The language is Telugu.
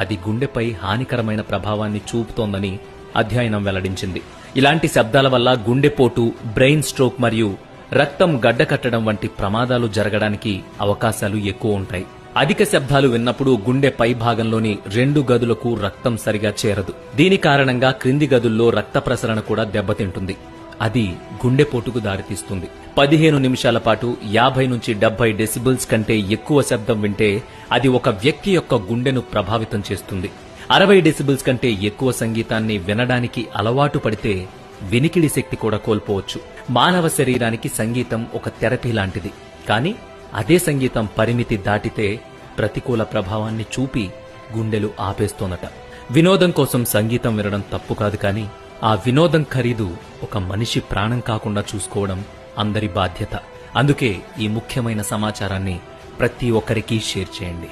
అది గుండెపై హానికరమైన ప్రభావాన్ని చూపుతోందని అధ్యయనం వెల్లడించింది. ఇలాంటి శబ్దాల వల్ల గుండెపోటు, బ్రెయిన్ స్ట్రోక్ మరియు రక్తం గడ్డకట్టడం వంటి ప్రమాదాలు జరగడానికి అవకాశాలు ఎక్కువ ఉంటాయి. అధిక శబ్దాలు విన్నప్పుడు గుండె పై భాగంలోని 2 గదులకు రక్తం సరిగా చేరదు. దీని కారణంగా క్రింది గదుల్లో రక్త ప్రసరణ కూడా దెబ్బతింటుంది. అది గుండెపోటుకు దారితీస్తుంది. 15 నిమిషాల పాటు 50 నుంచి 70 డెసిబుల్స్ కంటే ఎక్కువ శబ్దం వింటే అది ఒక వ్యక్తి యొక్క గుండెను ప్రభావితం చేస్తుంది. 60 డెసిబుల్స్ కంటే ఎక్కువ సంగీతాన్ని వినడానికి అలవాటు పడితే వినికిడి శక్తి కూడా కోల్పోవచ్చు. మానవ శరీరానికి సంగీతం ఒక థెరపీ లాంటిది. కానీ అదే సంగీతం పరిమితి దాటితే ప్రతికూల ప్రభావాన్ని చూపి గుండెలు ఆపేస్తోందట. వినోదం కోసం సంగీతం వినడం తప్పు కాదు, కానీ ఆ వినోదం ఖరీదు ఒక మనిషి ప్రాణం కాకుండా చూసుకోవడం అందరి బాధ్యత. అందుకే ఈ ముఖ్యమైన సమాచారాన్ని ప్రతి ఒక్కరికి షేర్ చేయండి.